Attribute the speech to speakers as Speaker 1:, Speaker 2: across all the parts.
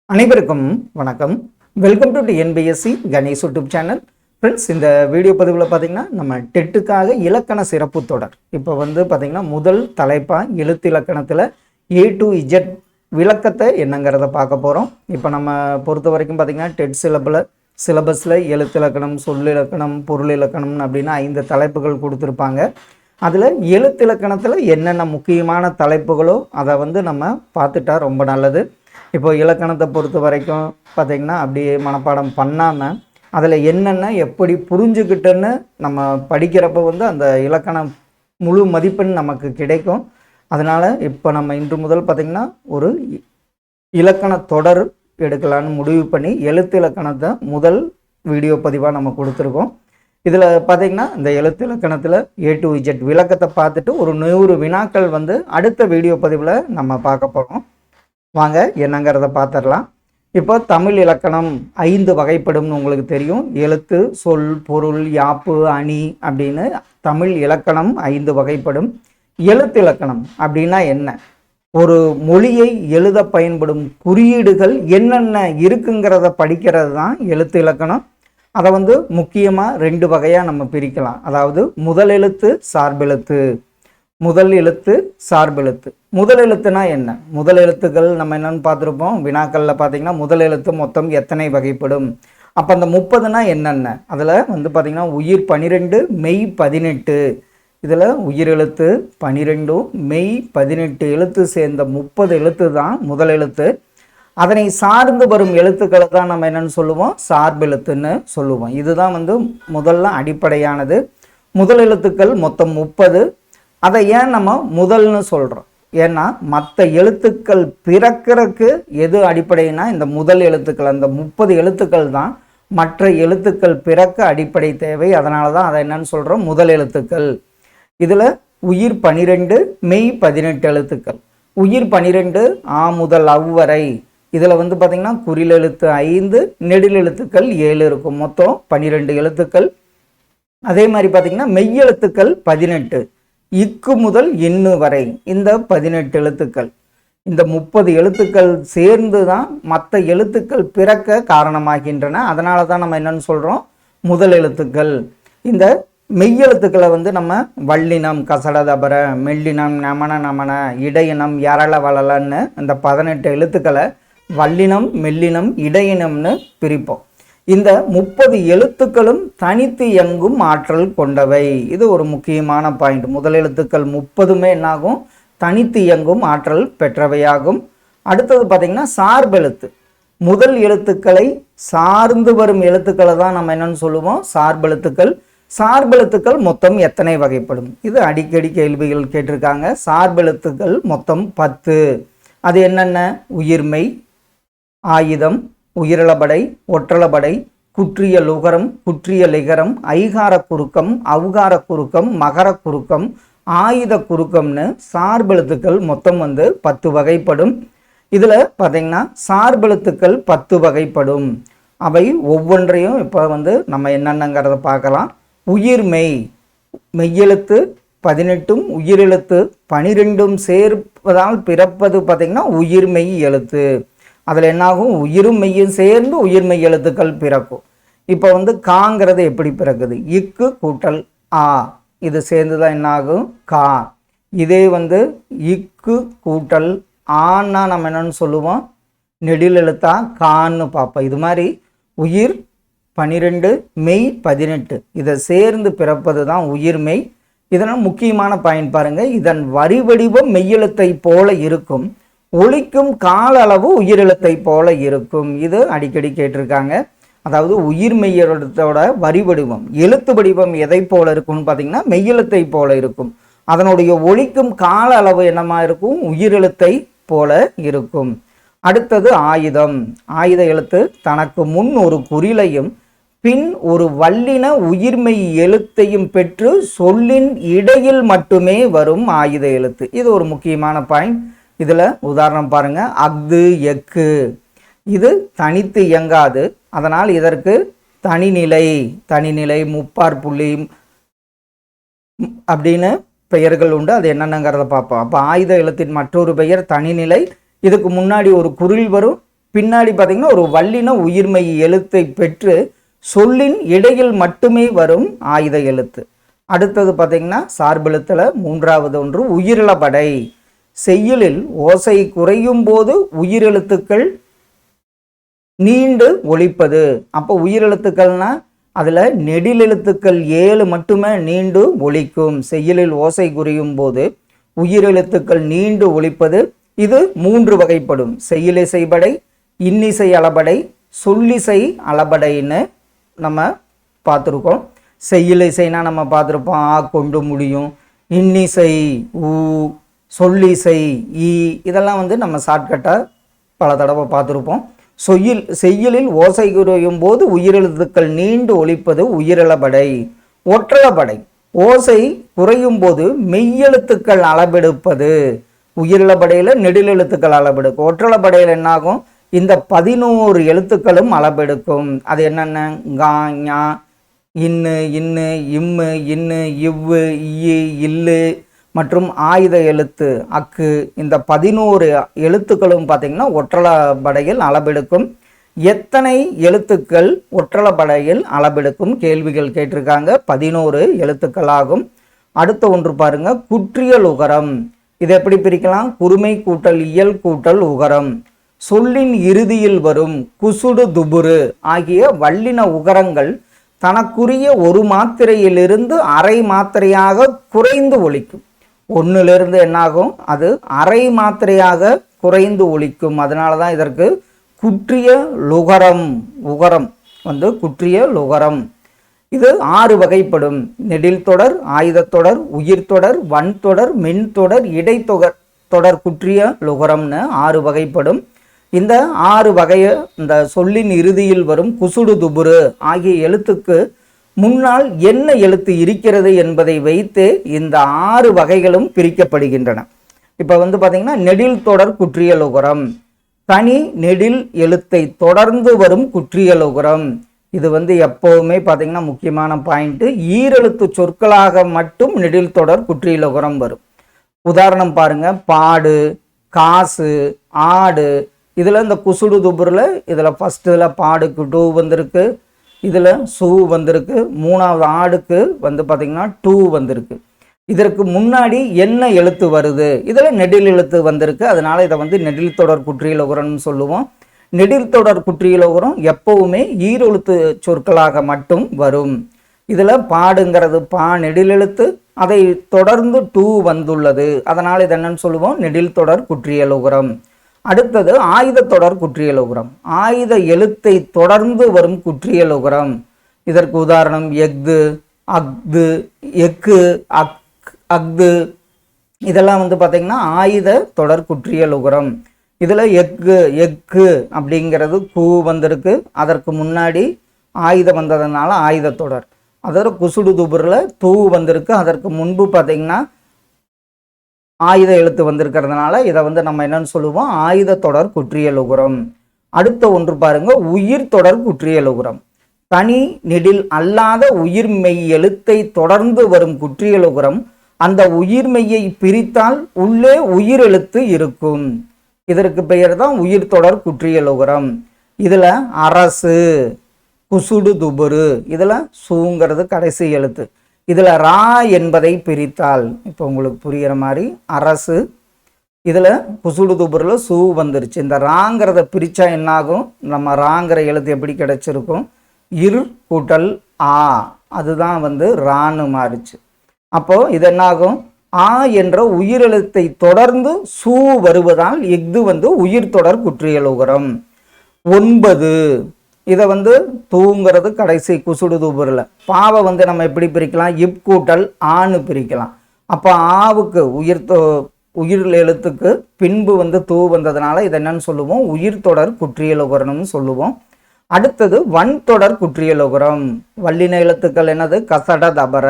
Speaker 1: அனைவருக்கும் வணக்கம். Welcome to NPSC Ganesh YouTube channel. Friends, இந்த வீடியோ பதிவில் பார்த்தீங்கன்னா நம்ம டெட்டுக்காக இலக்கண சிறப்பு தொடர். இப்போ பார்த்தீங்கன்னா முதல் தலைப்பாக எழுத்து இலக்கணத்தில் A to Z விளக்கத்தை என்னங்கிறத பார்க்க போகிறோம். இப்போ நம்ம பொறுத்த வரைக்கும் பார்த்தீங்கன்னா டெட் சிலபஸில் எழுத்து இலக்கணம், சொல் இலக்கணம், பொருள் இலக்கணம் அப்படின்னு 5 தலைப்புகள் கொடுத்துருப்பாங்க. அதில் எழுத்து இலக்கணத்தில் என்னென்ன முக்கியமான தலைப்புகளோ அதை நம்ம பார்த்துட்டா ரொம்ப நல்லது. இப்போ இலக்கணத்தை பொறுத்த வரைக்கும் பார்த்திங்கன்னா அப்படியே மனப்பாடம் பண்ணாமல் அதில் என்னென்ன எப்படி புரிஞ்சுக்கிட்டேன்னு நம்ம படிக்கிறப்ப அந்த இலக்கணம் முழு மதிப்பெண் நமக்கு கிடைக்கும். அதனால் இப்போ நம்ம இன்று முதல் பார்த்திங்கன்னா ஒரு இலக்கண தொடர் எடுக்கலான்னு முடிவு பண்ணி எழுத்து இலக்கணத்தை முதல் வீடியோ பதிவாக நம்ம கொடுத்துருக்கோம். இதில் பார்த்திங்கன்னா இந்த எழுத்து இலக்கணத்தில் A to Z விளக்கத்தை பார்த்துட்டு ஒரு 100 வினாக்கள் அடுத்த வீடியோ பதிவில் நம்ம பார்க்க போகிறோம். வாங்க என்னங்கிறத பார்த்துடலாம். இப்போ தமிழ் இலக்கணம் 5 வகைப்படும்னு உங்களுக்கு தெரியும். எழுத்து, சொல், பொருள், யாப்பு, அணி அப்படின்னு தமிழ் இலக்கணம் 5 வகைப்படும். எழுத்து இலக்கணம் அப்படின்னா என்ன? ஒரு மொழியை எழுத பயன்படும் குறியீடுகள் என்னென்ன இருக்குங்கிறத படிக்கிறது தான் எழுத்து இலக்கணம். அதை முக்கியமாக 2 வகையாக நம்ம பிரிக்கலாம். அதாவது முதல் எழுத்து, சார்பெழுத்து. முதல் எழுத்து, சார்பெழுத்து. முதல் எழுத்துனா என்ன? முதல் எழுத்துக்கள் நம்ம என்னென்னு பார்த்துருப்போம். வினாக்களில் பார்த்திங்கன்னா முதல் எழுத்து மொத்தம் எத்தனை வகைப்படும்? அப்போ அந்த 30னா என்னென்ன? அதில் பார்த்திங்கன்னா உயிர் 12, மெய் 18. இதில் உயிர் எழுத்து 12, மெய் 18 எழுத்து சேர்ந்த 30 எழுத்து தான் முதல் எழுத்து. அதனை சார்ந்து வரும் எழுத்துக்களை தான் நம்ம என்னென்னு சொல்லுவோம்? சார்பெழுத்துன்னு சொல்லுவோம். இதுதான் முதல்ல அடிப்படையானது. முதல் எழுத்துக்கள் மொத்தம் 30. அதை ஏன் நம்ம முதல்னு சொல்கிறோம்? ஏன்னா மற்ற எழுத்துக்கள் பிறக்கிறதுக்கு எது அடிப்படைனா இந்த முதல் எழுத்துக்கள், அந்த 30 எழுத்துக்கள் தான் மற்ற எழுத்துக்கள் பிறக்க அடிப்படை தேவை. அதனால தான் அதை என்னன்னு சொல்கிறோம்? முதல் எழுத்துக்கள். இதில் உயிர் 12, மெய் 18 எழுத்துக்கள். உயிர் 12 ஆ முதல் அவ்வரை. இதில் பார்த்திங்கன்னா குறில் எழுத்து 5, நெடில் எழுத்துக்கள் 7 இருக்கும். மொத்தம் 12 எழுத்துக்கள். அதே மாதிரி பார்த்திங்கன்னா மெய்யெழுத்துக்கள் 18, இக்கு முதல் எண்ணு வரை இந்த 18 எழுத்துக்கள். இந்த 30 எழுத்துக்கள் சேர்ந்து தான் மற்ற எழுத்துக்கள் பிறக்க காரணமாகின்றன. அதனால தான் நம்ம என்னன்னு சொல்கிறோம்? முதல் எழுத்துக்கள். இந்த மெய்யெழுத்துக்களை நம்ம வல்லினம், கசடதபர, மெல்லினம், நமன நமன, இடையினம், யரள வளலன்னு இந்த 18 எழுத்துக்களை வல்லினம், மெல்லினம், இடையினம்னு பிரிப்போம். இந்த 30 எழுத்துக்களும் தனித்து இயங்கும் ஆற்றல் கொண்டவை. இது ஒரு முக்கியமான பாயிண்ட். முதல் எழுத்துக்கள் 30மே என்னாகும்? தனித்து இயங்கும் ஆற்றல் பெற்றவையாகும். அடுத்தது பார்த்திங்கன்னா சார்பெழுத்து. முதல் எழுத்துக்களை சார்ந்து வரும் எழுத்துக்களை தான் நம்ம என்னன்னு சொல்லுவோம்? சார்பெழுத்துக்கள். சார்பெழுத்துக்கள் மொத்தம் எத்தனை வகைப்படும்? இது அடிக்கடி கேள்விகள் கேட்டிருக்காங்க. சார்பெழுத்துக்கள் மொத்தம் 10. அது என்னென்ன? உயிர்மெய், ஆயுதம், உயிரிழபடை, ஒற்றளபடை, குற்றிய லுகரம், குற்றிய லிகரம், ஐகார குறுக்கம், அவுகார குறுக்கம், மகர குறுக்கம், ஆயுத குறுக்கம்னு சார்பெழுத்துக்கள் மொத்தம் 10 வகைப்படும். இதில் பார்த்திங்கன்னா சார்பெழுத்துக்கள் 10 வகைப்படும். அவை ஒவ்வொன்றையும் இப்போ நம்ம என்னென்னங்கிறத பார்க்கலாம். உயிர்மெய், மெய்யெழுத்து 18, உயிரெழுத்து 12 சேர்ப்பதால் பிறப்பது பார்த்திங்கன்னா உயிர்மெய் எழுத்து. அதில் என்னாகும்? உயிரும் மெய்யும் சேர்ந்து உயிர்மெய் எழுத்துக்கள் பிறக்கும். இப்போ காங்கிறது எப்படி பிறக்குது? இக்கு கூட்டல் ஆ, இது சேர்ந்து தான் என்னாகும்? கா. இதே இக்கு கூட்டல் ஆன்னா நம்ம என்னன்னு சொல்லுவோம்? நெடில் எழுத்தா கான்னு பார்ப்போம். இது மாதிரி உயிர் 12, மெய் 18 இதை சேர்ந்து பிறப்பது தான் உயிர்மெய். இதனால் முக்கியமான பயன் பாருங்கள். இதன் வரி வடிவம் மெய்யெழுத்தை போல இருக்கும், ஒலிக்கும் கால அளவு உயிரெழுத்தை போல இருக்கும். இது அடிக்கடி கேட்டிருக்காங்க. அதாவது உயிர் மெய்யெழுத்தோட வரி வடிவம், எழுத்து வடிவம் எதை போல இருக்கும்னு பார்த்தீங்கன்னா மெய்யெழுத்தை போல இருக்கும். அதனுடைய ஒலிக்கும் கால அளவு என்னமா இருக்கும்? உயிரெழுத்தை போல இருக்கும். அடுத்தது ஆயுதம். ஆயுத எழுத்து தனக்கு முன் ஒரு குறிலையும் பின் ஒரு வல்லின உயிர்மெய் எழுத்தையும் பெற்று சொல்லின் இடையில் மட்டுமே வரும் ஆயுத எழுத்து. இது ஒரு முக்கியமான பாயிண்ட். இதில் உதாரணம் பாருங்கள். அஃது, எக்கு இது தனித்து இயங்காது. அதனால் இதற்கு தனிநிலை, முப்பார் புள்ளி அப்படின்னு பெயர்கள் உண்டு. அது என்னென்னங்கிறத பார்ப்போம். அப்போ ஆயுத எழுத்தின் மற்றொரு பெயர் தனிநிலை. இதுக்கு முன்னாடி ஒரு குறில் வரும், பின்னாடி பார்த்தீங்கன்னா ஒரு வல்லின உயிர்மெய் எழுத்தை பெற்று சொல்லின் இடையில் மட்டுமே வரும் ஆயுத எழுத்து. அடுத்தது பார்த்தீங்கன்னா சார்பெழுத்தில் மூன்றாவது ஒன்று உயிரிழபடை. செய்யுளில் ஓசை குறையும் போது உயிரெழுத்துக்கள் நீண்டு ஒலிப்பது. அப்போ உயிரெழுத்துக்கள்னா அதில் நெடில் எழுத்துக்கள் 7 மட்டுமே நீண்டு ஒலிக்கும். செய்யுளில் ஓசை குறையும் போது உயிரெழுத்துக்கள் நீண்டு ஒலிப்பது. இது 3 வகைப்படும். செய்யுளிசை படை, இன்னிசை அளபடை, சொல்லிசை அளபடைன்னு நம்ம பார்த்துருக்கோம். செய்யுளிசைனா நம்ம பார்த்துருப்போம், ஆ கொண்டு முடியும். இன்னிசை ஊ, சொல்லிசை ஈ, இதெல்லாம் வந்து நம்ம ஷார்ட்கட்டாக பல தடவை பார்த்துருப்போம். செய்யுளில் ஓசை குறையும் போது உயிரெழுத்துக்கள் நீண்டு ஒலிப்பது உயிரிழபடை. ஒற்றளபடை, ஓசை குறையும் போது மெய்யெழுத்துக்கள் அளபெடுப்பது. உயிரிழபடையில் நெடில் எழுத்துக்கள் அளபெடுக்கும். ஒற்றளபடையில் என்னாகும், இந்த 11 எழுத்துக்களும் அளபெடுக்கும். அது என்னென்ன, கா, ஞா, இன்னு, இன்னு, இம்மு, இன்னு, இவ்வு, இய்யு, இல்லு மற்றும் ஆயுத எழுத்து அக்கு. இந்த 11 எழுத்துக்களும் பார்த்திங்கன்னா ஒற்றளபடையில் அளபெடுக்கும். எத்தனை எழுத்துக்கள் ஒற்றளபடையில் அளபெடுக்கும் கேள்விகள் கேட்டிருக்காங்க. 11 எழுத்துக்களாகும். அடுத்த ஒன்று பாருங்க, குற்றியல் உகரம். இதை எப்படி பிரிக்கலாம், குறுமை கூட்டல் இயல் கூட்டல் உகரம். சொல்லின் இறுதியில் வரும் குசுடு துபுரு ஆகிய வல்லின உகரங்கள் தனக்குரிய ஒரு மாத்திரையிலிருந்து அரை மாத்திரையாக குறைந்து ஒலிக்கும். ஒன்றிலிருந்து என்னாகும், அது அரை மாத்திரையாக குறைந்து ஒலிக்கும். அதனால தான் இதற்கு குற்றிய லுகரம், உகரம் வந்து குற்றிய லுகரம். இது 6 வகைப்படும். நெடில் தொடர், ஆயுதத்தொடர், உயிர்த்தொடர், வன்தொடர், மென்தொடர், இடைத்தொடர் குற்றிய லுகரம்னு 6 வகைப்படும். இந்த 6 வகையை இந்த சொல்லின் இறுதியில் வரும் குசுடு துபுரு ஆகிய எழுத்துக்கு முன்னால் என்ன எழுத்து இருக்கிறது என்பதை வைத்து இந்த 6 வகைகளும் பிரிக்கப்படுகின்றன. இப்போ வந்து பார்த்தீங்கன்னா நெடில் தொடர் குற்றியல் உகரம், தனி நெடில் எழுத்தை தொடர்ந்து வரும் குற்றியல் உகரம். இது வந்து எப்போவுமே பார்த்தீங்கன்னா முக்கியமான பாயிண்ட்டு. ஈரெழுத்து சொற்களாக மட்டும் நெடில் தொடர் குற்றியல் உகரம் வரும். உதாரணம் பாருங்க, பாடு, காசு, ஆடு. இதில் இந்த குசுடு துபுரில் இதில் ஃபஸ்ட்டு இதில் பாடுக்கு 2 வந்திருக்கு, இதில் சூ வந்திருக்கு, 3வது ஆடுக்கு வந்து பார்த்திங்கன்னா 2 வந்திருக்கு. இதற்கு முன்னாடி என்ன எழுத்து வருது, இதில் நெடில் எழுத்து வந்திருக்கு. அதனால் இதை வந்து நெடில் தொடர் குற்றியல் உகரம்னு சொல்லுவோம். நெடில் தொடர் குற்றியல் உகரம் எப்போவுமே ஈரெழுத்து சொற்களாக மட்டும் வரும். இதில் பாடுங்கிறது பா நெடில் எழுத்து, அதை தொடர்ந்து 2 வந்துள்ளது. அதனால் இது என்னன்னு சொல்லுவோம், நெடில் தொடர் குற்றியல் உகரம். அடுத்தது ஆயுத தொடர் குற்றியல் உகரம். ஆயுத எழுத்தை தொடர்ந்து வரும் குற்றியல் உகரம். இதற்கு உதாரணம் எஃகு, அஃது, எக்கு, அஃது. இதெல்லாம் வந்து பார்த்திங்கன்னா ஆயுத தொடர் குற்றியல் உகரம். இதில் எக்கு அப்படிங்கிறது கூ வந்திருக்கு. அதற்கு முன்னாடி ஆயுதம் வந்ததுனால ஆயுத தொடர். அதோட குசுடு துபுரில் 2 வந்திருக்கு. அதற்கு முன்பு பார்த்திங்கன்னா ஆயுத எழுத்து வந்திருக்கிறதுனால இதை வந்து நம்ம என்னன்னு சொல்லுவோம், ஆயுத தொடர் குற்றியல் உகரம். அடுத்த ஒன்று பாருங்க, உயிர் தொடர் குற்றியல் உகரம். தனி நெடில் அல்லாத உயிர்மெய் எழுத்தை தொடர்ந்து வரும் குற்றியல் உகரம். அந்த உயிர்மெய்யை பிரித்தால் உள்ளே உயிர் எழுத்து இருக்கும். இதற்கு பெயர் தான் உயிர் தொடர் குற்றியல் உகரம். இதில் அரசு, குசுடு துபுரு, இதில் சூங்கிறது கடைசி எழுத்து. இதில் ரா என்பதை பிரித்தால் இப்போ உங்களுக்கு புரிகிற மாதிரி அரசு, இதில் குசுடு துபுரில் சூ வந்துருச்சு. இந்த ராங்கிறத பிரித்தா என்னாகும், நம்ம ராங்கிற எழுத்து எப்படி கிடைச்சிருக்கும், இரு கூட்டல் ஆ, அதுதான் வந்து ரான்னு மாறிச்சு. அப்போது இது என்னாகும், ஆ என்ற உயிரெழுத்தை தொடர்ந்து சூ வருவதால் இது வந்து உயிர் தொடர் குற்றியல் உகரம். 9 இதை வந்து தூங்கிறது கடைசி குசுடு துபுரில். பாவை வந்து நம்ம எப்படி பிரிக்கலாம், இப் கூட்டல் ஆன்னு பிரிக்கலாம். அப்போ ஆவுக்கு உயிர் எழுத்துக்கு பின்பு வந்து தூ வந்ததுனால இதை என்னன்னு சொல்லுவோம், உயிர் தொடர் குற்றியல் உகரம்னு சொல்லுவோம். அடுத்தது வன்தொடர் குற்றியல் உகரம். வல்லின எழுத்துக்கள் என்னது, கசட தபர.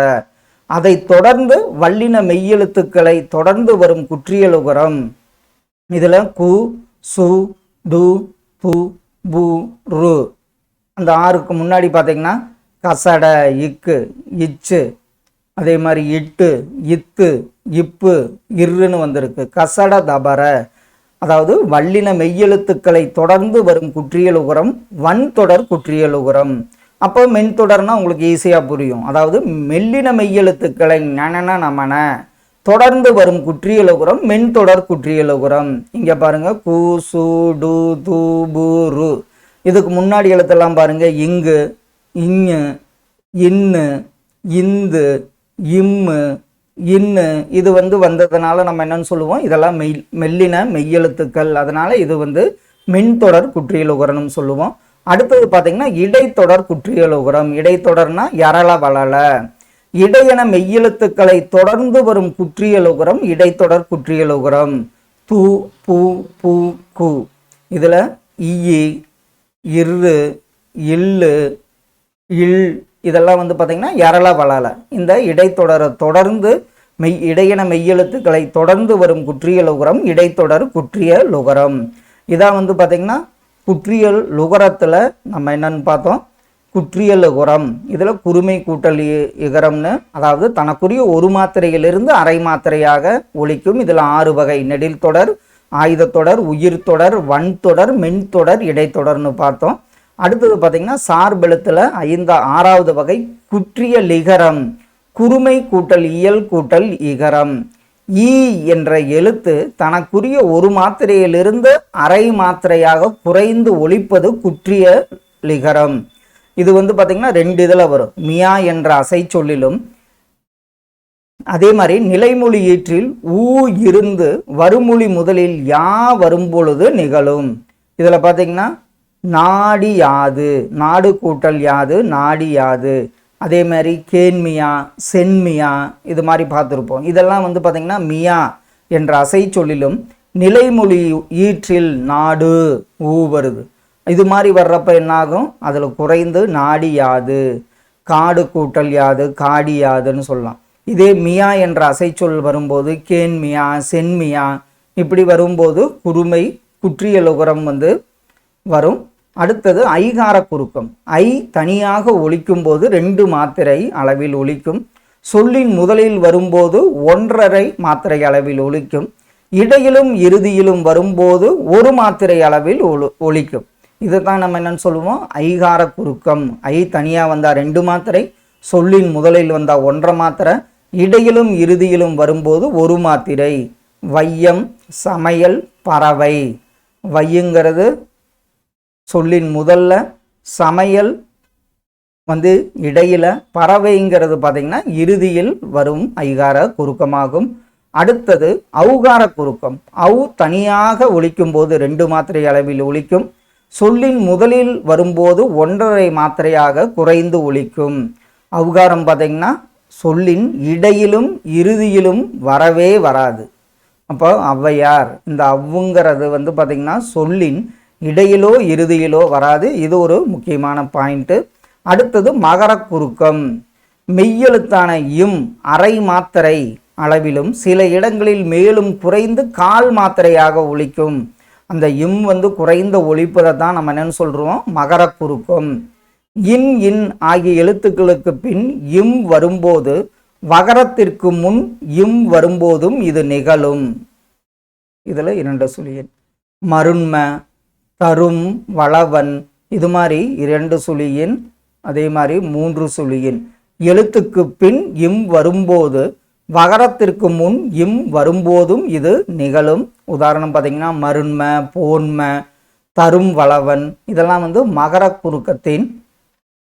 Speaker 1: அதை தொடர்ந்து வல்லின மெய்யெழுத்துக்களை தொடர்ந்து வரும் குற்றியல் உகரம். இதில் கு, சு, டு, பு, பு, ரு. அந்த 6க்கு முன்னாடி பார்த்தீங்கன்னா கசட, இக்கு, இச்சு, அதே மாதிரி இட்டு, இத்து, இப்பு, இருன்னு வந்திருக்கு. கசட தபர. அதாவது வல்லின மெய்யெழுத்துக்களை தொடர்ந்து வரும் குற்றியல் உகரம் வன்தொடர் குற்றியல் உகரம். அப்போ மென்தொடர்னா உங்களுக்கு ஈஸியாக புரியும். அதாவது மெல்லின மெய்யெழுத்துக்களை நனன நமன தொடர்ந்து வரும் குற்றியல் உகரம் மென்தொடர் குற்றியல் உகரம். இங்கே பாருங்க கு சு டு து பு ரு. இதுக்கு முன்னாடி எழுத்தெல்லாம் பாருங்க இங்கு இங்கு இன்னு இந்து இம்மு இன்னு. இது வந்ததுனால நம்ம என்னன்னு சொல்லுவோம், இதெல்லாம் மெல்லின மெய்யெழுத்துக்கள், அதனால இது மென்தொடர் குற்றியல் உகரம்னு சொல்லுவோம். அடுத்தது பார்த்தீங்கன்னா இடைத்தொடர் குற்றியல் உகரம். இடைத்தொடர்னா யரள வளல. இடையென மெய்யெழுத்துக்களை தொடர்ந்து வரும் குற்றியல் உகரம் இடைத்தொடர் குற்றியல் உகரம். து பு பு கு. இதில் இ இரு இல்லு இல் இதெல்லாம் பார்த்தீங்கன்னா யரள வளல. இந்த இடைத்தொடரை தொடர்ந்து இடையென மெய்யெழுத்துக்களை தொடர்ந்து வரும் குற்றியல் உகரம் இடைத்தொடர் குற்றியல் உகரம். இதான் பார்த்தீங்கன்னா குற்றியல் உகரத்தில் நம்ம என்னன்னு பார்த்தோம், குற்றியல் உகரம். இதில் குறுமை கூட்டல் இகரம்னு, அதாவது தனக்குரிய ஒரு மாத்திரையிலிருந்து அரை மாத்திரையாக ஒலிக்கும். இதில் 6 வகை: நெடில் தொடர், ஆயுதத்தொடர், உயிர்த்தொடர், வன்தொடர், மென்தொடர், இடைத்தொடர்னு பார்த்தோம். அடுத்தது பார்த்தீங்கன்னா சார்பெழுத்தில் 6வது வகை குற்றியல் இகரம், குறுமை கூட்டல் இயல் கூட்டல் இகரம். ஈ என்ற எழுத்து தனக்குரிய ஒரு மாத்திரையிலிருந்து அரை மாத்திரையாக குறைந்து ஒலிப்பது குற்றியல் இகரம். இது பார்த்தீங்கன்னா 2 இதில் வரும். மியா என்ற அசை சொல்லிலும் அதே மாதிரி நிலைமொழி ஈற்றில் ஊ இருந்து வருமொழி முதலில் யா வரும்பொழுது நிகழும். இதில் பார்த்தீங்கன்னா நாடி யாது, நாடு கூட்டல் யாது நாடி யாது. அதே மாதிரி கேன்மியா சென்மியா இது மாதிரி பார்த்துருப்போம். இதெல்லாம் பார்த்தீங்கன்னா மியா என்ற அசை சொல்லிலும் நிலைமொழி ஈற்றில் நாடு ஊ வருது. இது மாதிரி வர்றப்ப என்னாகும், அதில் குறைந்து நாடி யாது, காடு கூட்டல் யாது காடி யாதுன்னு சொல்லலாம். இதே மியா என்ற அசைச்சொல் வரும்போது கேன்மியா சென்மியா இப்படி வரும்போது குறுமை குற்றியல் உகரம் வரும். அடுத்தது ஐகார குறுக்கம். ஐ தனியாக ஒலிக்கும் போது 2 மாத்திரை அளவில் ஒலிக்கும். சொல்லின் முதலில் வரும்போது 1.5 மாத்திரை அளவில் ஒலிக்கும். இடையிலும் இறுதியிலும் வரும்போது 1 மாத்திரை அளவில் ஒலிக்கும். இதுதான் நம்ம என்னன்னு சொல்லுவோம், ஐகார குறுக்கம். ஐ தனியாக வந்தால் 2 மாத்திரை, சொல்லின் முதலில் வந்தால் 1.5 மாத்திரை, இடையிலும் இறுதியிலும் வரும்போது 1 மாத்திரை. வையம் சமையல் பறவை. வையுங்கிறது சொல்லின் முதல்ல, சமையல் இடையில, பறவைங்கிறது பார்த்தீங்கன்னா இறுதியில் வரும் ஐகார குறுக்கமாகும். அடுத்தது ஔகார குறுக்கம். ஔ தனியாக ஒலிக்கும் போது 2 மாத்திரை அளவில் ஒலிக்கும். சொல்லின் முதலில் வரும்போது 1.5 மாத்திரையாக குறைந்து ஒலிக்கும். ஔகாரம் பார்த்தீங்கன்னா சொல்லின் இடையிலும் இறுதியிலும் வரவே வராது. அப்போ ஔவையார், இந்த அவ்வுங்கிறது பார்த்தீங்கன்னா சொல்லின் இடையிலோ இறுதியிலோ வராது. இது ஒரு முக்கியமான பாயிண்ட்டு. அடுத்தது மகர குறுக்கம். மெய்யெழுத்தான இம் அரை மாத்திரை அளவிலும் சில இடங்களில் மேலும் குறைந்து 1/4 மாத்திரையாக ஒலிக்கும். அந்த இம் குறைந்த ஒலிப்பதை தான் நம்ம என்னன்னு சொல்கிறோம், மகர குறுக்கம். இன் இன் ஆகிய எழுத்துக்களுக்கு பின் இம் வரும்போது வகரத்திற்கு முன் இம் வரும்போதும் இது நிகழும். இதில் 2 சுழியன். மருண்ம தரும் வளவன் இது மாதிரி 2 சுழியின், அதே மாதிரி 3 சுழியின். எழுத்துக்கு பின் இம் வரும்போது வகரத்திற்கு முன் இம் வரும்போதும் இது நிகழும். உதாரணம் பார்த்தீங்கன்னா மருண்ம போன்ம தரும் வளவன் இதெல்லாம் மகர குறுக்கத்தின்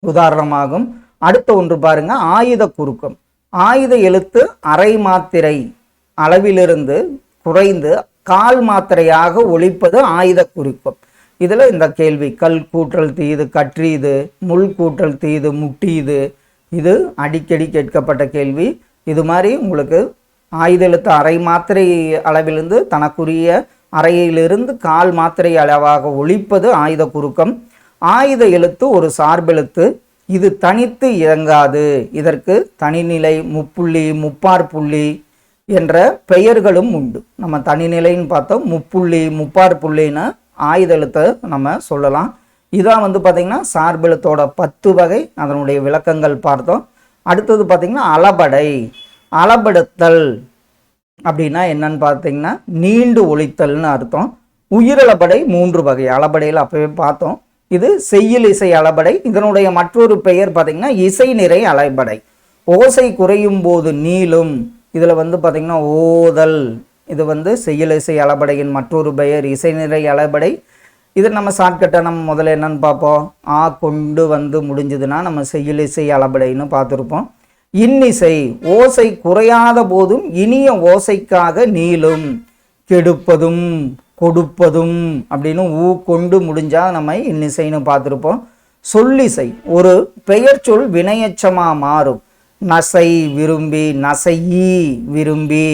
Speaker 1: உதாரணமாகும். அடுத்த ஒன்று பாருங்க, ஆயுத குறுக்கம். ஆயுத எழுத்து அரை மாத்திரை அளவிலிருந்து குறைந்து 1/4 மாத்திரையாக ஒலிப்பது ஆயுத குறுக்கம். இதில் இந்த கேள்வி கல் கூற்றல் தீது கற்றீது, முள் கூற்றல் தீது முட்டீது, இது அடிக்கடி கேட்கப்பட்ட கேள்வி. இது மாதிரி உங்களுக்கு ஆயுத எழுத்து அரை மாத்திரை அளவிலிருந்து தனக்குரிய அறையிலிருந்து 1/4 மாத்திரை அளவாக ஒலிப்பது ஆயுத குறுக்கம். ஆயுத எழுத்து ஒரு சார்பெழுத்து, இது தனித்து இயங்காது. இதற்கு தனிநிலை, முப்புள்ளி, முப்பாற்புள்ளி என்ற பெயர்களும் உண்டு. நம்ம தனிநிலைன்னு பார்த்தோம், முப்புள்ளி முப்பாற்புள்ளின்னு ஆயுத எழுத்தை நம்ம சொல்லலாம். இதான் பார்த்திங்கன்னா சார்பெழுத்தோட 10 வகை, அதனுடைய விளக்கங்கள் பார்த்தோம். அடுத்தது பார்த்திங்கன்னா அளபடை. அளபடுத்தல் அப்படின்னா என்னன்னு பார்த்தீங்கன்னா நீண்டு ஒலித்தல்னு அர்த்தம். உயிரளபடை 3 வகை. அளபடையில் அப்பவே பார்த்தோம். இது செய்யுள் இசை அளபடை. இதனுடைய மற்றொரு பெயர் பார்த்தீங்கன்னா இசை நிறை அளபடை. ஓசை குறையும் போது நீளும். இதில் வந்து பார்த்தீங்கன்னா ஓதல். இது வந்து செய்யுள் இசை அளபடையின் மற்றொரு பெயர் இசை நிறை அளபடை. இது நம்ம ஷார்ட்கட்டாக நம்ம முதல்ல என்னன்னு பார்ப்போம். ஆ கொண்டு வந்து முடிஞ்சதுன்னா நம்ம செய்யுள் இசை அளபடைன்னு பார்த்துருப்போம். இன்னிசை ஓசை குறையாத போதும் இனிய ஓசைக்காக நீளும். கெடுப்பதும் கொடுப்பதும் அப்படின்னு ஊ கொண்டு முடிஞ்சா நம்ம இன்னிசைன்னு பார்த்துருப்போம். சொல்லிசை ஒரு பெயர் சொல் வினையச்சமா மாறும். நசை விரும்பி, நசையி விரும்பி,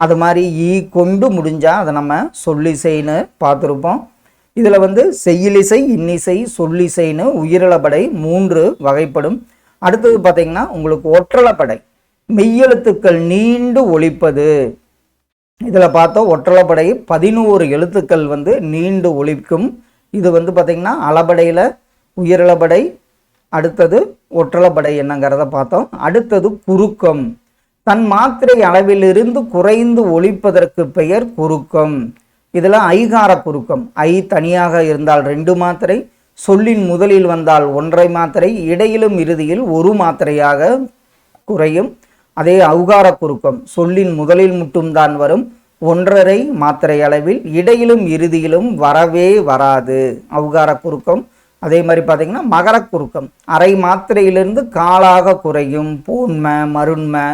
Speaker 1: அது மாதிரி ஈ கொண்டு முடிஞ்சா அதை நம்ம சொல்லிசைன்னு பார்த்துருப்போம். இதில் வந்து செய்யுளிசை, இன்னிசை, சொல்லிசைன்னு உயிரிழப்படை 3 வகைப்படும். அடுத்தது பார்த்தீங்கன்னா உங்களுக்கு ஒற்றளப்படை. மெய்யெழுத்துக்கள் நீண்டு ஒலிப்பது. இதில் பார்த்தோம் ஒற்றளப்படை 11 எழுத்துக்கள் வந்து நீண்டு ஒலிக்கும். இது வந்து பார்த்திங்கன்னா அளபடையில் உயிரிழப்படை. அடுத்தது ஒற்றளப்படை என்னங்கிறத பார்த்தோம். அடுத்தது குறுக்கம். தன் மாத்திரை அளவிலிருந்து குறைந்து ஒலிப்பதற்கு பெயர் குறுக்கம். இதில் ஐகார குறுக்கம். ஐ தனியாக இருந்தால் 2 மாத்திரை, சொல்லின் முதலில் வந்தால் 1 மாத்திரை, இடையிலும் இறுதியில் 1 மாத்திரையாக குறையும். அதே ஔகார குறுக்கம். சொல்லின் முதலில் மட்டும்தான் வரும், 1.5 மாத்திரை அளவில், இடையிலும் இறுதியிலும் வரவே வராது ஔகார குறுக்கம். அதே மாதிரி பார்த்தீங்கன்னா மகர குறுக்கம். அரை மாத்திரையிலிருந்து காலாக குறையும். போன்மை, மருண்மை.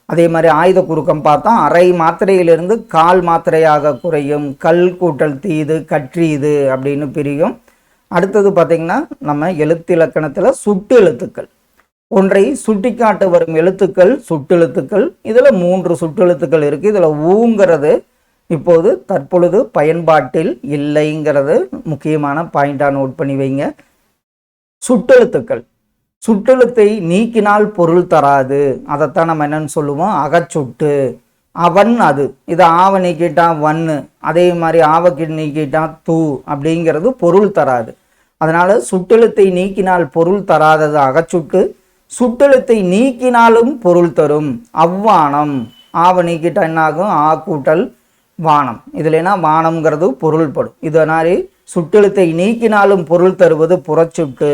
Speaker 1: அதே மாதிரி ஆயுத குறுக்கம் பார்த்தா அரை மாத்திரையிலிருந்து கால் மாத்திரையாக குறையும். கல் கூட்டல் தீது, கற்றீது அப்படின்னு பிரியும். அடுத்தது பார்த்திங்கன்னா நம்ம எழுத்திலக்கணத்தில் சுட்டு எழுத்துக்கள். ஒன்றை சுட்டிக்காட்ட வரும் எழுத்துக்கள் சுட்டெழுத்துக்கள். இதில் 3 சுட்டெழுத்துக்கள் இருக்குது. இதில் ஊங்கிறது இப்போது தற்பொழுது பயன்பாட்டில் இல்லைங்கிறது முக்கியமான பாயிண்டாக நோட் பண்ணி வைங்க. சுட்டெழுத்துக்கள். சுட்டெழுத்தை நீக்கினால் பொருள் தராது. அதைத்தான் நம்ம என்னன்னு சொல்லுவோம், அகச்சுட்டு. அவன் அது. இதை ஆவ நீக்கிட்டா வன்னு, அதே மாதிரி ஆவக்கு நீக்கிட்டா தூ அப்படிங்கிறது பொருள் தராது. அதனால சுட்டெழுத்தை நீக்கினால் பொருள் தராதது அகச்சுட்டு. சுட்டெழுத்தை நீக்கினாலும் பொருள் தரும் அவ்வானம். ஆவ நீக்கிட்டா என்ன ஆகும், ஆ கூட்டல் வானம். இதுலனா வானம்ங்கிறது பொருள்படும். இதனாலே சுட்டெழுத்தை நீக்கினாலும் பொருள் தருவது புறச்சுட்டு.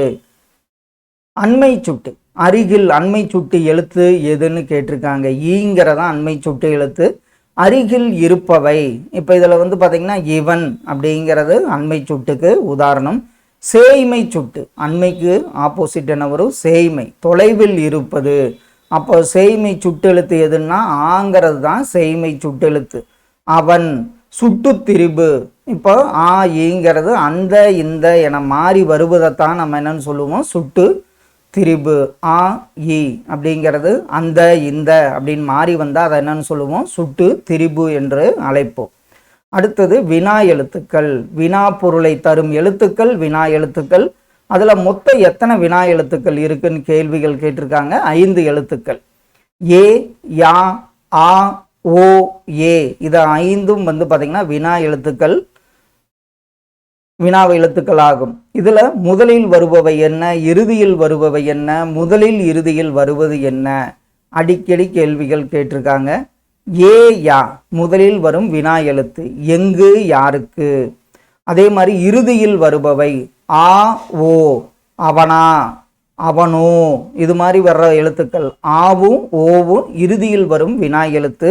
Speaker 1: அண்மை சுட்டு. அருகில் அண்மை சுட்டு எழுத்து எதுன்னு கேட்டிருக்காங்க. ஈங்கிறதா அண்மை சுட்டு எழுத்து. அருகில் இருப்பவை. இப்போ இதில் வந்து பார்த்தீங்கன்னா இவன் அப்படிங்கிறது அண்மை சுட்டுக்கு உதாரணம். சேய்மை சுட்டு. அண்மைக்கு ஆப்போசிட் என்ன வரும், சேய்மை. தொலைவில் இருப்பது. அப்போ சேய்மை சுட்டெழுத்து எதுன்னா ஆங்கிறது தான் சேய்மை சுட்டெழுத்து. அவன். சுட்டு திரிபு. இப்போ ஆ ஈங்கிறது அந்த இந்த என மாறி வருவதைத்தான் நம்ம என்னன்னு சொல்லுவோம், சுட்டு திரிபு. ஆ ஈ அப்படிங்கிறது அந்த இந்த அப்படின்னு மாறி வந்தால் அதை என்னன்னு சொல்லுவோம், சுட்டு திரிபு என்று அழைப்போம். அடுத்தது வினா எழுத்துக்கள். வினா பொருளை தரும் எழுத்துக்கள் வினா எழுத்துக்கள். அதில் மொத்தம் எத்தனை வினா எழுத்துக்கள் இருக்குன்னு கேள்விகள் கேட்டிருக்காங்க. 5 எழுத்துக்கள். ஏ, யா, ஆ, ஓ, ஏ. இது 5ம் வந்து பார்த்தீங்கன்னா வினா எழுத்துக்கள், வினா எழுத்துக்கள் ஆகும். இதில் முதலில் வருபவை என்ன, இறுதியில் வருபவை என்ன, முதலில் இறுதியில் வருவது என்ன, அடிக்கடி கேள்விகள் கேட்டிருக்காங்க. ஏ, யா முதலில் வரும் வினா எழுத்து. எங்கு, யாருக்கு. அதே மாதிரி இறுதியில் வருபவை ஆ, ஓ, அவனா, அவனோ. இது மாதிரி வர்ற எழுத்துக்கள் ஆவும் ஓவும் இறுதியில் வரும் வினா எழுத்து.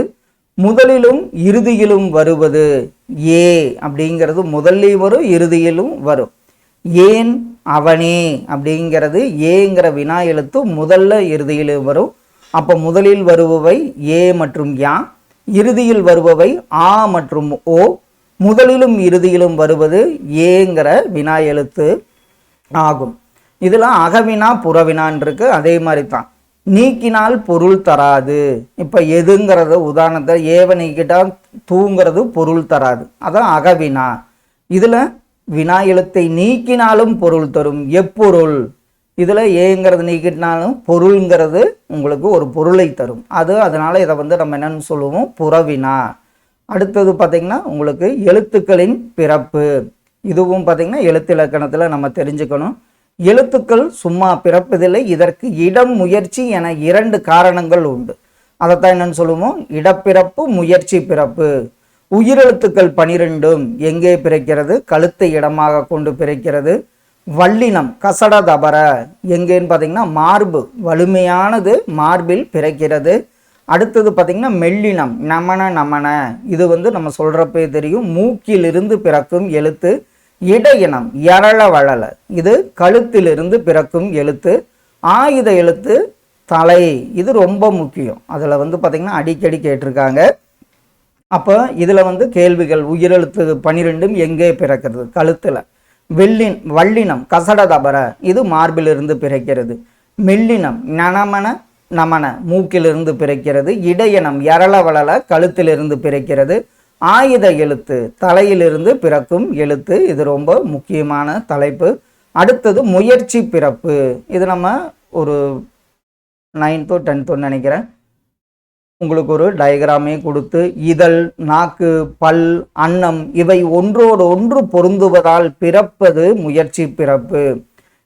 Speaker 1: முதலிலும் இறுதியிலும் வருவது ஏ அப்படிங்கிறது முதல்லையும் வரும் இறுதியிலும் வரும். ஏன், அவனே அப்படிங்கிறது ஏங்கிற வினா எழுத்து முதல்ல இறுதியிலும் வரும். அப்போ முதலில் வருபவை ஏ மற்றும் யா, இறுதியில் வருபவை ஆ மற்றும் ஓ. முதலிலும் இறுதியிலும் வருவது ஏங்கிற வினா எழுத்து ஆகும். இதில் அகவினா புறவினான் இருக்கு. அதே மாதிரி தான் நீக்கினால் பொருள் தராது. இப்போ எதுங்கிறது உதாரணத்தை ஏவ நீக்கிட்டால் தூங்கிறது பொருள் தராது, அதான் அகவினா. இதில் வினா எழுத்தை நீக்கினாலும் பொருள் தரும். எப்பொருள். இதில் ஏங்கிறது நீக்கினாலும் பொருள்ங்கிறது உங்களுக்கு ஒரு பொருளை தரும். அதனால இதை வந்து நம்ம என்னன்னு சொல்லுவோம், புறவினா. அடுத்தது பார்த்திங்கன்னா உங்களுக்கு எழுத்துக்களின் பிறப்பு. இதுவும் பார்த்திங்கன்னா எழுத்து இலக்கணத்தில் நம்ம தெரிஞ்சுக்கணும். எழுத்துக்கள் சும்மா பிறப்பதில்லை. இதற்கு இடம், முயற்சி என 2 காரணங்கள் உண்டு. அதைத்தான் என்னன்னு சொல்லுவோம், இடப்பிறப்பு முயற்சி பிறப்பு. உயிரெழுத்துக்கள் 12 எங்கே பிறக்கிறது? கழுத்தை இடமாக கொண்டு பிறக்கிறது. வல்லினம் கசட தபர எங்கேன்னு பார்த்தீங்கன்னா மார்பு வலிமையானது மார்பில் பிறக்கிறது. அடுத்தது பார்த்தீங்கன்னா மெல்லினம் நமன நமன, இது நம்ம சொல்கிறப்பே தெரியும், மூக்கிலிருந்து பிறக்கும் எழுத்து. இடையினம் யரள வளல, இது கழுத்திலிருந்து பிறக்கும் எழுத்து. ஆயுத எழுத்து தலை, இது ரொம்ப முக்கியம். அதில் பார்த்தீங்கன்னா அடிக்கடி கேட்டிருக்காங்க. அப்போ இதில் கேள்விகள், உயிரெழுத்து 12 எங்கே பிறக்கிறது? கழுத்தில். வல்லினம் கசட தபர, இது மார்பிலிருந்து பிறக்கிறது. மெல்லினம் நனமன நமன, மூக்கிலிருந்து பிறக்கிறது. இடையனம் யரள வளல, கழுத்திலிருந்து பிறக்கிறது. ஆயுத எழுத்து தலையிலிருந்து பிறக்கும் எழுத்து. இது ரொம்ப முக்கியமான தலைப்பு. அடுத்தது முயற்சி பிறப்பு. இது நம்ம ஒரு 9th 10th நினைக்கிறேன், உங்களுக்கு ஒரு டயக்ராமே கொடுத்து இதழ், நாக்கு, பல், அன்னம் இவை ஒன்றோடு ஒன்று பொருந்துவதால் பிறப்பது முயற்சி பிறப்பு.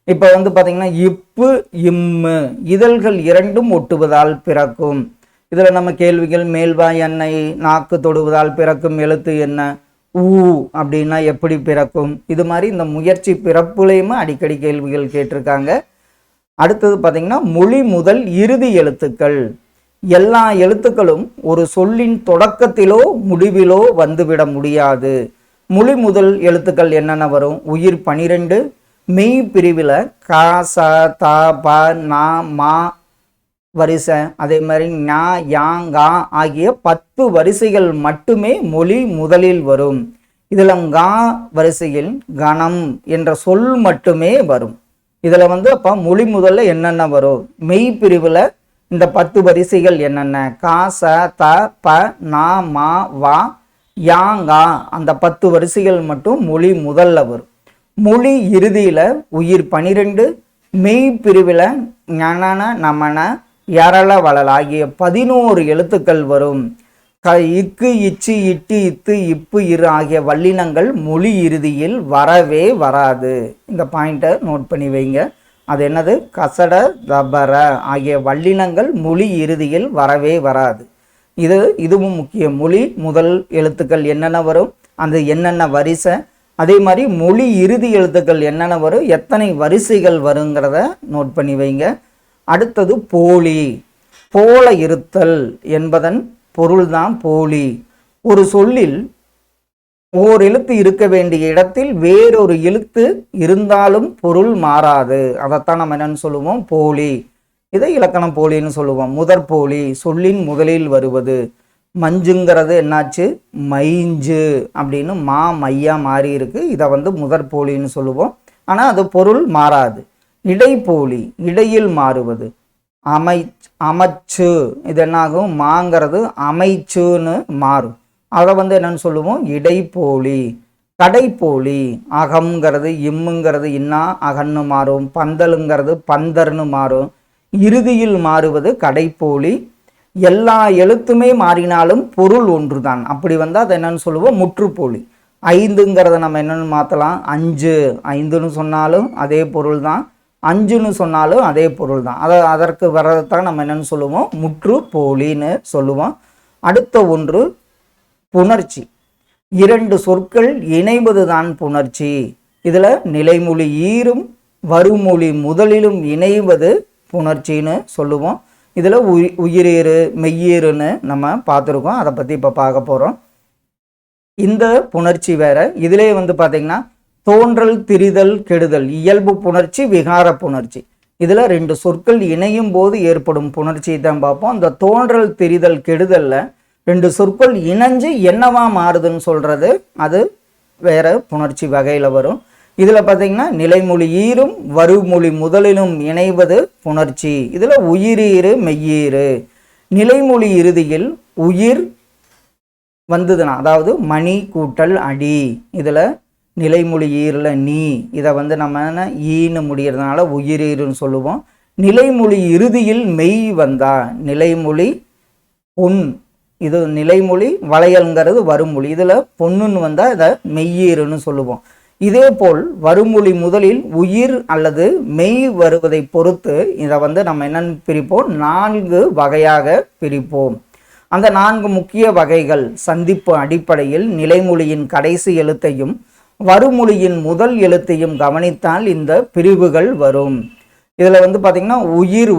Speaker 1: இப்போ பார்த்தீங்கன்னா இப்பு இம்மு, இதழ்கள் இரண்டும் ஒட்டுவதால் பிறக்கும். இதில் நம்ம கேள்விகள், மேல்வாய் எண்ணெய் நாக்கு தொடுவதால் பிறக்கும் எழுத்து என்ன? ஊ அப்படின்னா எப்படி பிறக்கும்? இது மாதிரி இந்த முயற்சி பிறப்புலையுமே அடிக்கடி கேள்விகள் கேட்டிருக்காங்க. அடுத்தது பார்த்தீங்கன்னா மொழி முதல் இறுதி எழுத்துக்கள். எல்லா எழுத்துக்களும் ஒரு சொல்லின் தொடக்கத்திலோ முடிவிலோ வந்துவிட முடியாது. மொழி முதல் எழுத்துக்கள் என்னென்ன வரும்? உயிர் 12, மெய் பிரிவில் க, ச, த, ப, ந, ம வரிசை, அதே மாதிரி ஞ, யா, கா ஆகிய 10 வரிசைகள் மட்டுமே மொழி முதலில் வரும். இதில் கா வரிசையில் கணம் என்ற சொல் மட்டுமே வரும். இதில் அப்போ மொழி முதல்ல என்னென்ன வரும்? மெய் பிரிவில் இந்த 10 வரிசைகள் என்னென்ன? கா, ச, த, ப, ந, ம, வ, யா, கா, அந்த 10 வரிசைகள் மட்டும் மொழி முதல்ல வரும். மொழி இறுதியில் உயிர் 12, மெய் பிரிவில் ஞனன நமன யரள வளல் ஆகிய 11 எழுத்துக்கள் வரும். இக்கு, இச்சு, இட்டு, இத்து, இப்பு, இரு ஆகிய வல்லினங்கள் மொழி இறுதியில் வரவே வராது. இந்த பாயிண்ட்டை நோட் பண்ணி வைங்க. அது என்னது? கசட தபர ஆகிய வல்லினங்கள் மொழி இறுதியில் வரவே வராது. இதுவும் முக்கியம். மொழி முதல் எழுத்துக்கள் என்னென்ன வரும், அந்த என்னென்ன வரிசை, அதே மாதிரி மொழி இறுதி எழுத்துக்கள் என்னென்ன வரும், எத்தனை வரிசைகள் வருங்கிறத நோட் பண்ணி வைங்க. அடுத்தது போலி. போல இருத்தல் என்பதன் பொருள்தான் போலி. ஒரு சொல்லில் ஓர் எழுத்து இருக்க வேண்டிய இடத்தில் வேறொரு எழுத்து இருந்தாலும் பொருள் மாறாது. அதைத்தான் நம்ம என்னன்னு சொல்லுவோம்? போலி. இதை இலக்கணம் போலின்னு சொல்லுவோம். முதற் போலி, சொல்லின் முதலில் வருவது. மஞ்சுங்கிறது என்னாச்சு? மைஞ்சு அப்படின்னு மையா மாறி இருக்கு. இதை முதற் போலின்னு சொல்லுவோம். ஆனால் அது பொருள் மாறாது. இடைப்போலி, இடையில் மாறுவது. அமைச்சு, இது என்னாகும்? மாங்கிறது அமைச்சுன்னு மாறும். அதை என்னன்னு சொல்லுவோம்? இடைப்போலி. கடைப்போலி, அகம்ங்கிறது இம்முங்கிறது இன்னா அகன்னு மாறும். பந்தலுங்கிறது பந்தர்னு மாறும். இறுதியில் மாறுவது கடைப்போலி. எல்லா எழுத்துமே மாறினாலும் பொருள் ஒன்று தான். அப்படி வந்தால் அதை என்னன்னு சொல்லுவோம்? முற்றுப்போலி. 5ங்கிறத நம்ம என்னென்னு மாற்றலாம்? 5. 5ன்னு சொன்னாலும் அதே பொருள் தான், 5ன்னு சொன்னாலும் அதே பொருள் தான். அதற்கு வர்றதைத்தான் நம்ம என்னென்னு சொல்லுவோம்? முற்றுப்போலின்னு சொல்லுவோம். அடுத்த ஒன்று புணர்ச்சி. 2 சொற்கள் இணைவது தான் புணர்ச்சி. இதில் நிலைமொழி ஈரும் வருமொழி முதலிலும் இணைவது புணர்ச்சின்னு சொல்லுவோம். இதில் உயிரீறு மெய்யீருன்னு நம்ம பார்த்துருக்கோம். அதை பற்றி இப்போ பார்க்க போகிறோம். இந்த புணர்ச்சி வேற. இதிலே பார்த்தீங்கன்னா தோன்றல், திரிதல், கெடுதல், இயல்பு புணர்ச்சி, விகார புணர்ச்சி. இதில் 2 சொற்கள் இணையும் போது ஏற்படும் புணர்ச்சியை தான் பார்ப்போம். அந்த தோன்றல், திரிதல், கெடுதல்ல 2 சொற்கள் இணைஞ்சு என்னவா மாறுதுன்னு சொல்கிறது, அது வேற புணர்ச்சி வகையில் வரும். இதில் பார்த்தீங்கன்னா நிலைமொழி ஈரும் வருமொழி முதலிலும் இணைவது புணர்ச்சி. இதில் உயிரீறு மெய்யீறு. நிலைமொழி இறுதியில் உயிர் வந்ததுன்னா, அதாவது மணி கூட்டல் அடி, இதில் நிலைமொழி ஈரில் நீ, இதை நம்ம ஈன்னு முடிகிறதுனால உயிரீருன்னு சொல்லுவோம். நிலைமொழி இறுதியில் மெய் வந்தா நிலைமொழி பொன், இது நிலைமொழி வளையல்ங்கிறது வருமொழி. இதில் பொண்ணுன்னு வந்தால் இதை மெய்யீருன்னு சொல்லுவோம். இதேபோல் வருமொழி முதலில் உயிர் அல்லது மெய் வருவதை பொறுத்து இதை வந்து நம்ம என்னன்னு பிரிப்போம், 4 வகையாக பிரிப்போம். அந்த 4 முக்கிய வகைகள் சந்திப்பு அடிப்படையில் நிலைமொழியின் கடைசி எழுத்தையும் வருமொழியின் முதல் எழுத்தையும் கவனித்தால் இந்த பிரிவுகள் வரும். இதில் வந்து பார்த்திங்கன்னா உயிர்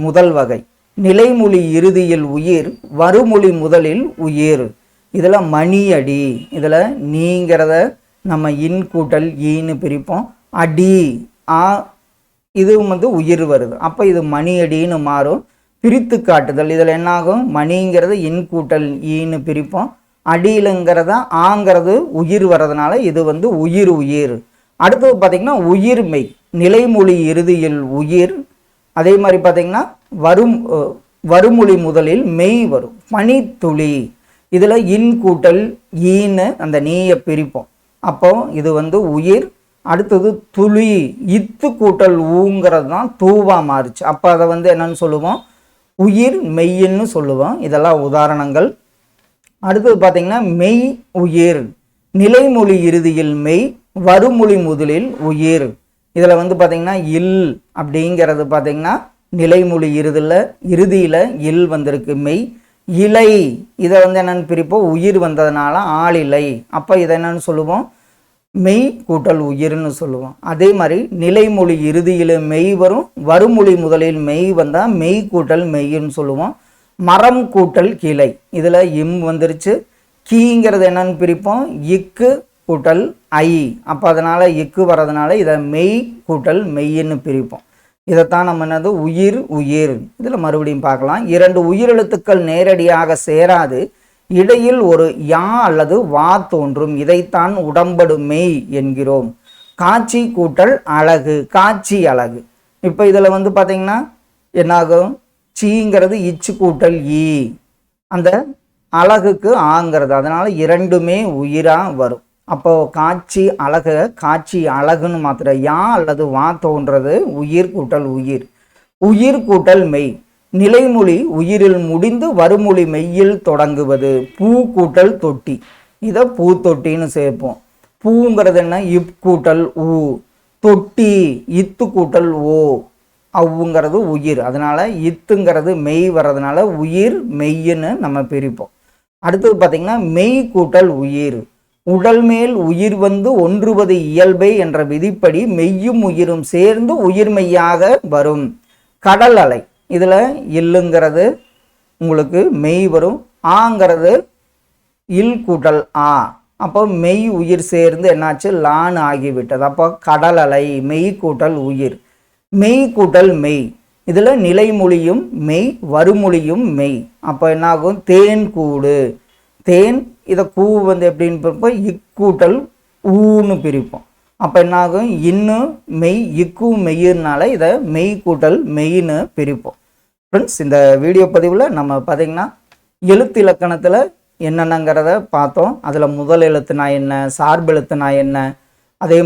Speaker 1: முதல் வகை, நிலைமொழி இறுதியில் உயிர், வருமொழி முதலில் உயிர். இதில் மணி அடி, இதில் நீங்கிறத நம்ம இன் கூட்டல் ஈன்னு பிரிப்போம். அடி இதுவும் வந்து உயிர் வருது, அப்போ இது மணி அடின்னு மாறும். பிரித்து காட்டுதல், இதில் என்னாகும், மணிங்கிறது இன் கூட்டல் ஈன்னு பிரிப்போம். அடியிலுங்கிறத ஆங்கிறது உயிர் வர்றதுனால இது வந்து உயிர். அடுத்தது பார்த்திங்கன்னா உயிர்மெய், நிலைமொழி இறுதியில் உயிர். அதே மாதிரி பார்த்திங்கன்னா வருமொழி முதலில் மெய் வரும். பனித்துளி, இதில் இன் கூட்டல் ஈன்னு அந்த நீயை பிரிப்போம். அப்போ இது வந்து உயிர். அடுத்தது துளி, இத்து கூட்டல் ஊங்கிறது தான் தூவா மாறுச்சு, அப்போ அதை வந்து என்னன்னு சொல்லுவோம், உயிர் மெய்ன்னு சொல்லுவோம். இதெல்லாம் உதாரணங்கள். அடுத்தது பார்த்திங்கன்னா மெய் உயிர், நிலைமொழி இறுதியில் மெய், வருமொழி முதலில் உயிர். இதில் வந்து பார்த்திங்கன்னா இல் அப்படிங்கிறது பார்த்திங்கன்னா நிலைமொழி இறுதியில் இல் வந்திருக்கு, மெய். இலை, இதை வந்து என்னென்னு பிரிப்போம், உயிர் வந்ததுனால ஆளிலை, அப்போ இதை என்னென்னு சொல்லுவோம், மெய் கூட்டல் உயிர்னு சொல்லுவோம். அதே மாதிரி நிலைமொழி இறுதியில் மெய் வரும், வருமொழி முதலில் மெய் வந்தால் மெய் கூட்டல் மெய்ன்னு சொல்லுவோம். மரம் கூட்டல் கிளை, இதில் இம் வந்துருச்சு. கீங்கிறது என்னன்னு பிரிப்போம், இக்கு கூட்டல் ஐ, அப்போ அதனால் இக்கு வர்றதுனால இதை மெய் கூட்டல் மெய்ன்னு பிரிப்போம். இதைத்தான் நம்ம என்னது உயிர். இதில் மறுபடியும் பார்க்கலாம். 2 உயிரெழுத்துக்கள் நேரடியாக சேராது, இடையில் ஒரு யா அல்லது வா தோன்றும், இதைத்தான் உடம்படு மெய் என்கிறோம். காட்சி கூட்டல் அழகு, காட்சி அழகு. இப்போ இதில் வந்து பார்த்திங்கன்னா என்னாகும், சீங்கிறது இச்சு கூட்டல் ஈ, அந்த அழகுக்கு ஆங்கிறது, அதனால் 2மே உயிராக வரும். அப்போது காட்சி அழகு, காட்சி அழகுன்னு மாத்திர யா அல்லது வா தோன்றது உயிர் கூட்டல் உயிர் கூட்டல் மெய். நிலைமொழி உயிரில் முடிந்து வருமொழி மெய்யில் தொடங்குவது. பூ கூட்டல் தொட்டி, இதை பூத்தொட்டின்னு சேர்ப்போம். பூங்கிறது என்ன, இப் கூட்டல் ஊ. தொட்டி இத்து கூட்டல் ஓ, அவ்வுங்கிறது உயிர், அதனால் இத்துங்கிறது மெய் வர்றதுனால உயிர் மெய்ன்னு நம்ம பிரிப்போம். அடுத்தது பார்த்திங்கன்னா மெய் கூட்டல் உயிர். உடல் மேல் உயிர் வந்து ஒன்றுவது இயல்பே என்ற விதிப்படி மெய்யும் உயிரும் சேர்ந்து உயிர்மெய்யாக வரும். கடல் அலை, இதில் இல்லுங்கிறது உங்களுக்கு மெய் வரும், ஆங்கிறது இல் கூட்டல் ஆ, அப்போ மெய் உயிர் சேர்ந்து என்னாச்சு, லான் ஆகிவிட்டது. அப்போ கடல் அலை, மெய் கூட்டல் உயிர். மெய் கூட்டல் மெய், இதில் நிலைமொழியும் மெய், வருமொழியும் மெய். அப்போ என்னாகும், தேன் கூடு. தேன், இதை கூ வந்து எப்படின்னு பிரிப்போம், இக்கூட்டல் ஊன்னு பிரிப்போம். அப்போ என்னாகும், இன்னும் மெய், இக்கு மெய்யினால இதை மெய் கூட்டல் மெய்ன்னு பிரிப்போம். ஃப்ரெண்ட்ஸ், இந்த வீடியோ பதிவில் நம்ம பார்த்திங்கன்னா எழுத்து இலக்கணத்தில் என்னென்னங்கிறத பார்த்தோம். அதில் முதல் எழுத்துனா என்ன, சார்பு எழுத்துனா என்ன, அதே